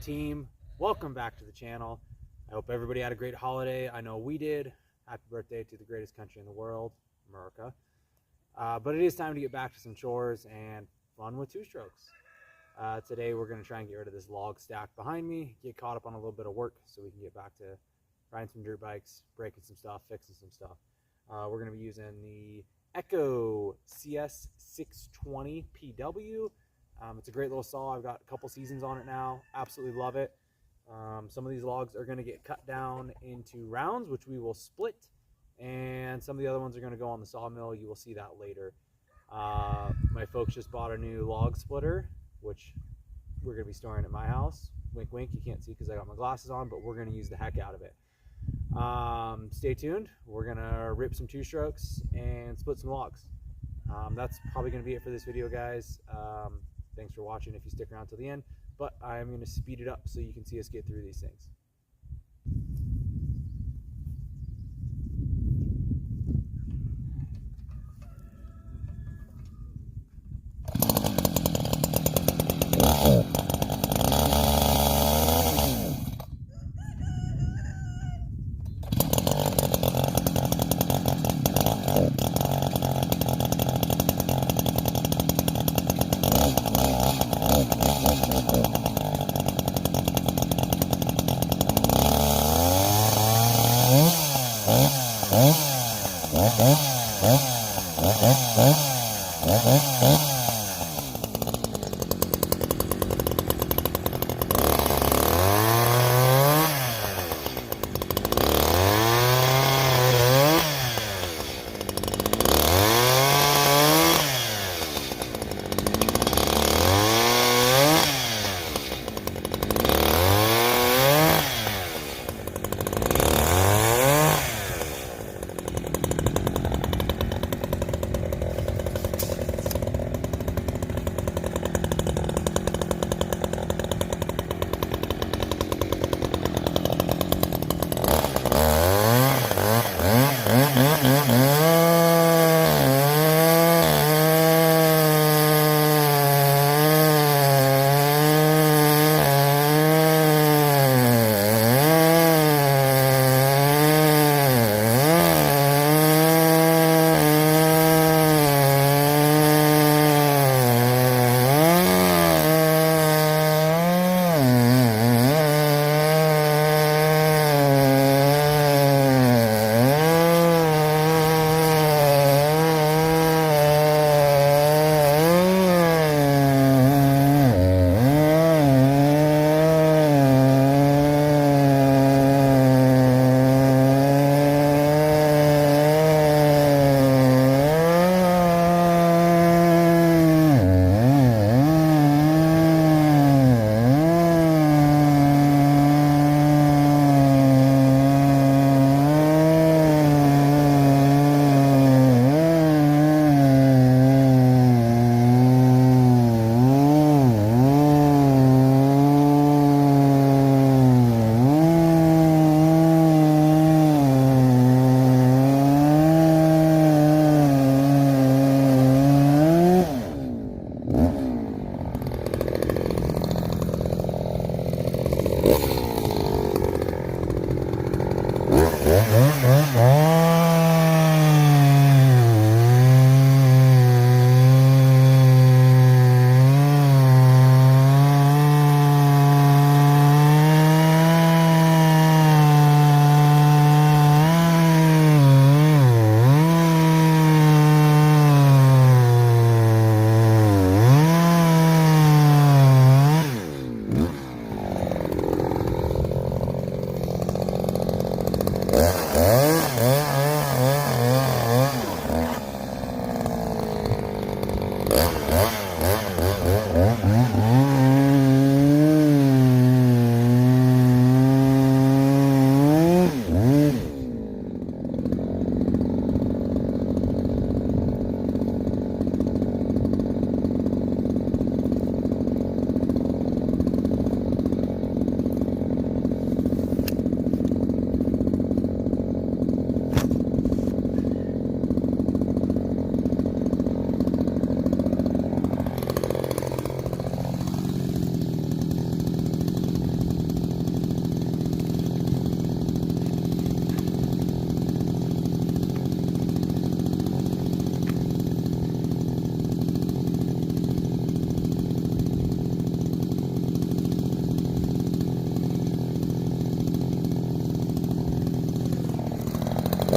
team? Welcome back to the channel. I hope everybody had a great holiday. I know we did. Happy birthday to the greatest country in the world, America. But it is time to get back to some chores and fun with two-strokes. Today we're going to try and get rid of this log stack behind me, get caught up on a little bit of work so we can get back to riding some dirt bikes, breaking some stuff, fixing some stuff. We're going to be using the Echo CS620 PW. It's a great little saw. I've got a couple seasons on it now. Absolutely love it. Some of these logs are going to get cut down into rounds, which we will split, and some of the other ones are going to go on the sawmill. You will see that later. My folks just bought a new log splitter, which we're going to be storing at my house. Wink wink, you can't see because I got my glasses on, but we're going to use the heck out of it. Stay tuned. We're going to rip some two-strokes and split some logs. That's probably going to be it for this video, guys. Thanks for watching if you stick around till the end, but I'm going to speed it up so you can see us get through these things.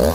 All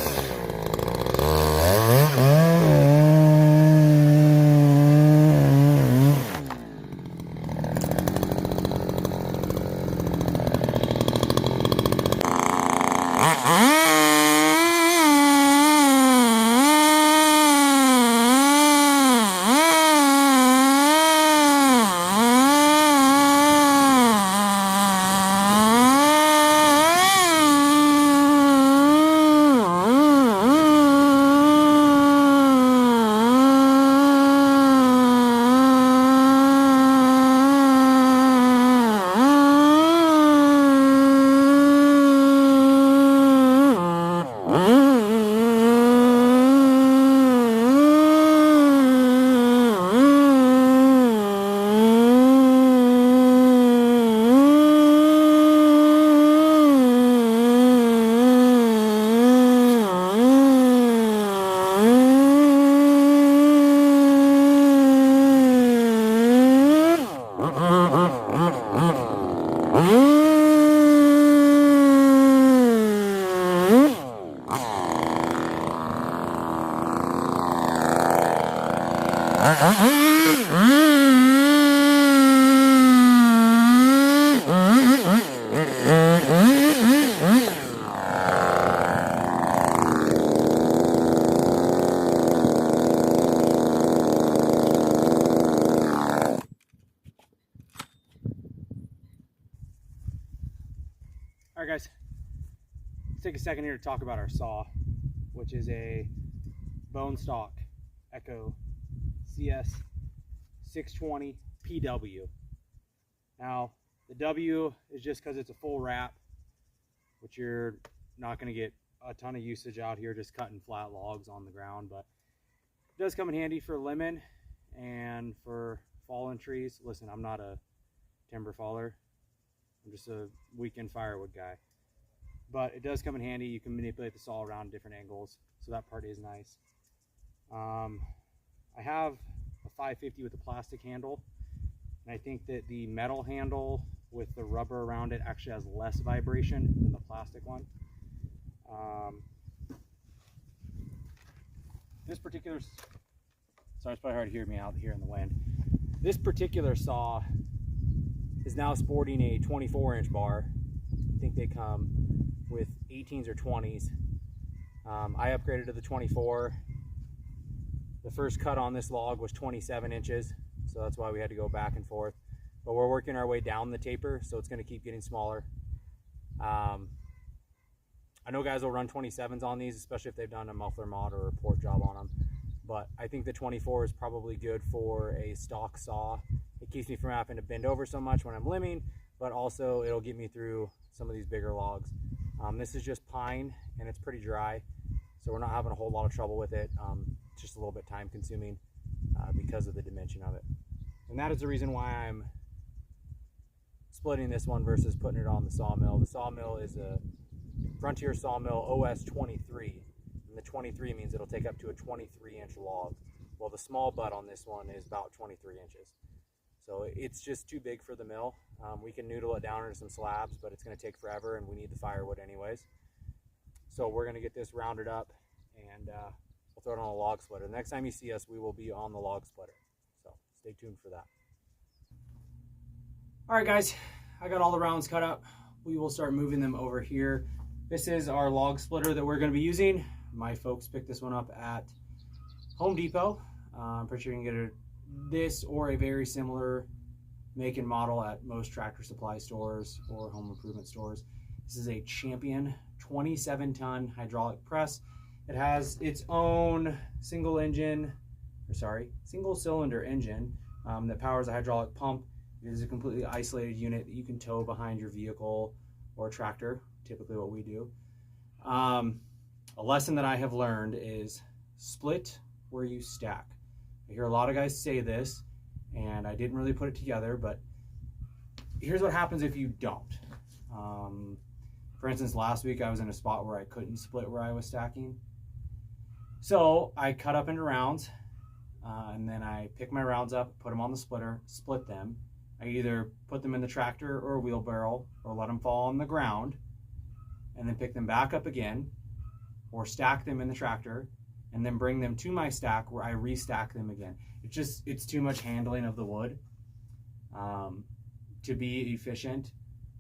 right, guys, let's take a second here to talk about our saw, which is a bone stock Echo CS 620 PW. Now, the W is just because it's a full wrap, which you're not going to get a ton of usage out here just cutting flat logs on the ground, but it does come in handy for lemon and for fallen trees. Listen, I'm not a timber faller. I'm just a weekend firewood guy. But it does come in handy. You can manipulate the saw around different angles, so that part is nice. I have a 550 with a plastic handle, and I think that the metal handle with the rubber around it actually has less vibration than the plastic one. This particular, sorry, it's probably hard to hear me out here in the wind. This particular saw is now sporting a 24-inch bar. I think they come with 18s or 20s. I upgraded to the 24. The first cut on this log was 27 inches, so that's why we had to go back and forth. But we're working our way down the taper, so it's going to keep getting smaller. I know guys will run 27s on these, especially if they've done a muffler mod or a port job on them. But I think the 24 is probably good for a stock saw. It keeps me from having to bend over so much when I'm limbing, but also it'll get me through some of these bigger logs. This is just pine, and it's pretty dry, so we're not having a whole lot of trouble with it. It's just a little bit time consuming because of the dimension of it. And that is the reason why I'm splitting this one versus putting it on the sawmill. The sawmill is a Frontier Sawmill OS 23, and the 23 means it'll take up to a 23-inch log. Well, the small butt on this one is about 23 inches. So it's just too big for the mill. We can noodle it down into some slabs, but it's going to take forever, and we need the firewood anyways. So we're going to get this rounded up, and we'll throw it on a log splitter. The next time you see us, we will be on the log splitter. So stay tuned for that. All right, guys, I got all the rounds cut up. We will start moving them over here. This is our log splitter that we're going to be using. My folks picked this one up at Home Depot. I'm pretty sure you can get this or a very similar make and model at most tractor supply stores or home improvement stores. This is a Champion 27-ton hydraulic press. It has its own single cylinder engine that powers a hydraulic pump. It is a completely isolated unit that you can tow behind your vehicle or tractor, typically what we do. A lesson that I have learned is split where you stack. I hear a lot of guys say this, and I didn't really put it together, but here's what happens if you don't. For instance, last week I was in a spot where I couldn't split where I was stacking. So I cut up into rounds, and then I pick my rounds up, put them on the splitter, split them. I either put them in the tractor or wheelbarrow or let them fall on the ground and then pick them back up again. or stack them in the tractor and then bring them to my stack where I restack them again. It's too much handling of the wood. To be efficient,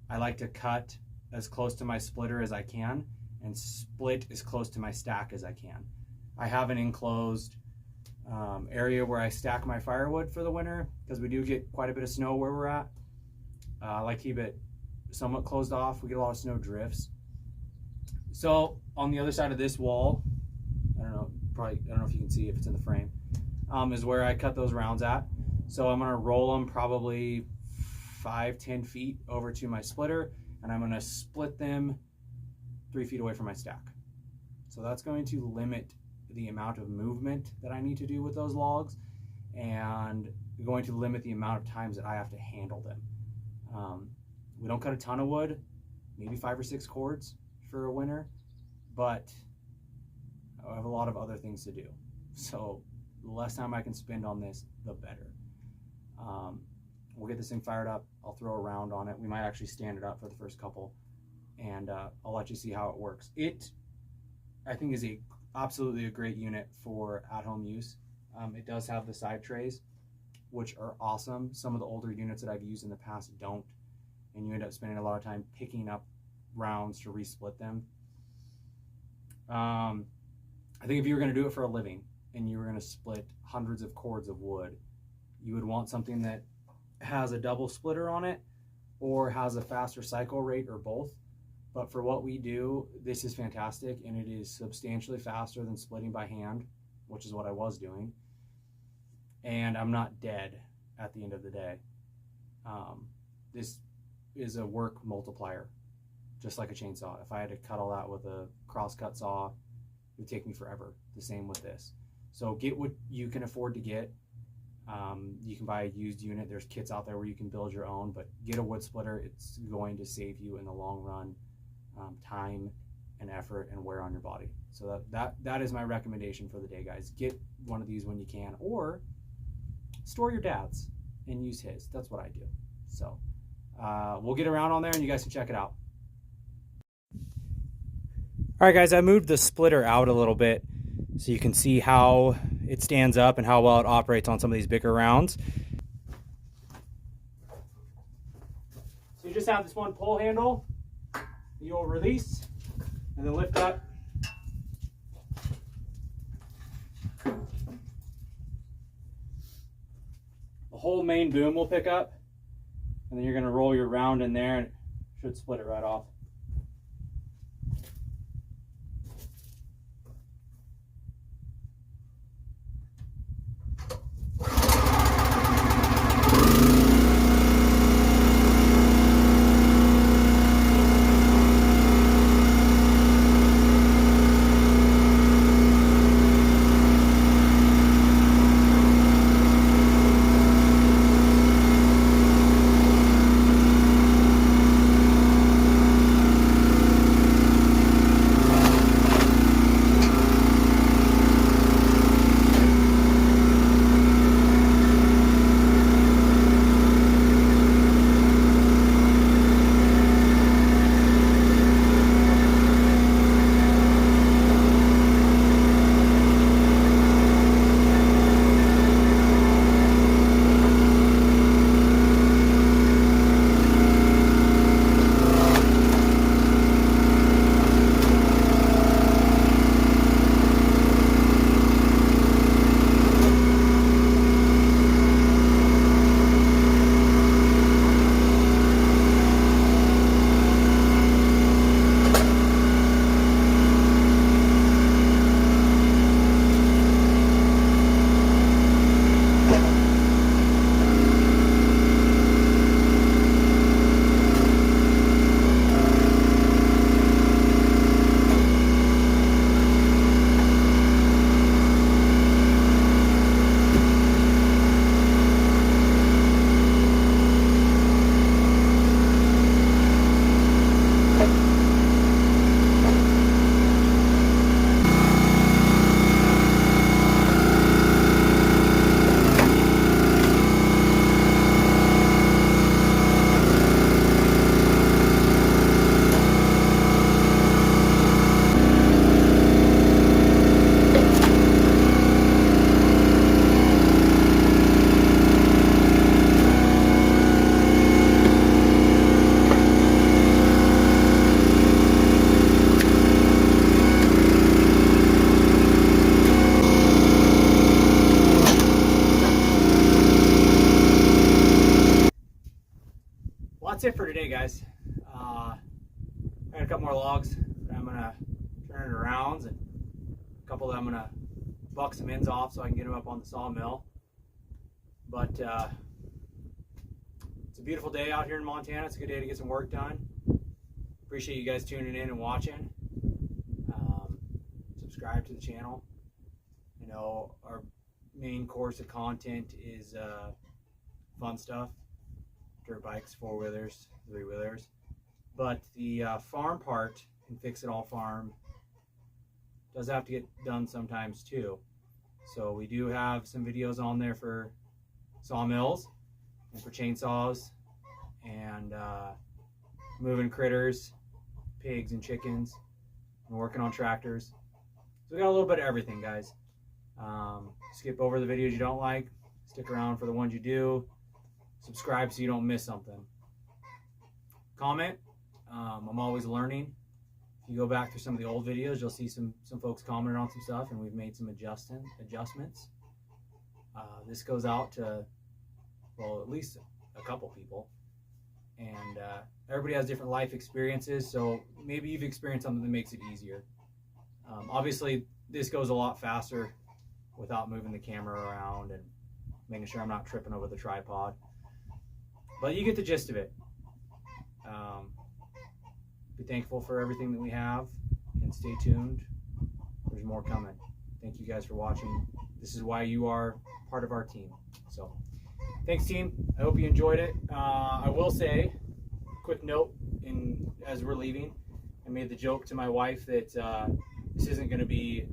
I like to cut as close to my splitter as I can and split as close to my stack as I can. I have an enclosed area where I stack my firewood for the winter because we do get quite a bit of snow where we're at. I like to keep it somewhat closed off. We get a lot of snow drifts. So on the other side of this wall, I don't know if you can see if it's in the frame, is where I cut those rounds at. So I'm gonna roll them probably 5-10 feet over to my splitter, and I'm gonna split them 3 feet away from my stack. So that's going to limit the amount of movement that I need to do with those logs, and going to limit the amount of times that I have to handle them. We don't cut a ton of wood, maybe 5 or 6 cords for a winter, but I have a lot of other things to do. So the less time I can spend on this, the better. We'll get this thing fired up. I'll throw a round on it. We might actually stand it up for the first couple, and I'll let you see how it works. It, I think, is absolutely a great unit for at-home use. It does have the side trays, which are awesome. Some of the older units that I've used in the past don't, and you end up spending a lot of time picking up rounds to resplit them. I think if you were going to do it for a living and you were going to split hundreds of cords of wood, you would want something that has a double splitter on it or has a faster cycle rate, or both. But for what we do, this is fantastic, and it is substantially faster than splitting by hand, which is what I was doing. And I'm not dead at the end of the day. This is a work multiplier, just like a chainsaw. If I had to cut all that with a cross-cut saw, it would take me forever. The same with this. So get what you can afford to get. You can buy a used unit. There's kits out there where you can build your own, but get a wood splitter. It's going to save you in the long run time and effort and wear on your body. So that is my recommendation for the day, guys. Get one of these when you can, or store your dad's and use his. That's what I do. So we'll get around on there and you guys can check it out. All right, guys, I moved the splitter out a little bit so you can see how it stands up and how well it operates on some of these bigger rounds. So you just have this one pull handle you'll release and then lift up. The whole main boom will pick up, and then you're going to roll your round in there and it should split it right off. that's it for today, guys. I got a couple more logs that I'm gonna turn it around, and a couple that I'm gonna buck some ends off so I can get them up on the sawmill. But it's a beautiful day out here in Montana. It's a good day to get some work done. Appreciate you guys tuning in and watching. Subscribe to the channel. You know, our main course of content is fun stuff. Dirt bikes, 4-wheelers, 3-wheelers. But the farm part, and Fix It All Farm, does have to get done sometimes too. So we do have some videos on there for sawmills and for chainsaws and moving critters, pigs and chickens, and working on tractors. So we got a little bit of everything, guys. Skip over the videos you don't like, stick around for the ones you do, subscribe so you don't miss something. Comment. I'm always learning. If you go back through some of the old videos, you'll see some folks commented on some stuff, and we've made some adjustments. This goes out to, well, at least a couple people. And everybody has different life experiences, so maybe you've experienced something that makes it easier. Obviously, this goes a lot faster without moving the camera around and making sure I'm not tripping over the tripod. But you get the gist of it. Be thankful for everything that we have, and stay tuned. There's more coming. Thank you guys for watching. This is why you are part of our team. So, thanks, team. I hope you enjoyed it. I will say, quick note, as we're leaving, I made the joke to my wife that this isn't going to be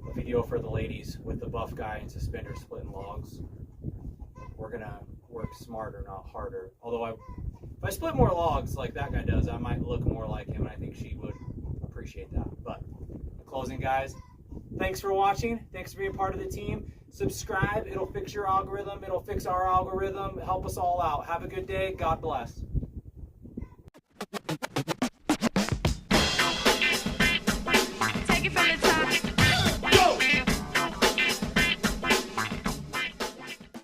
a video for the ladies with the buff guy and suspenders splitting logs. We're going to work smarter, not harder. Although if I split more logs like that guy does, I might look more like him, and I think she would appreciate that. But in closing, guys, thanks for watching. Thanks for being part of the team. Subscribe. It'll fix your algorithm. It'll fix our algorithm. Help us all out. Have a good day. God bless.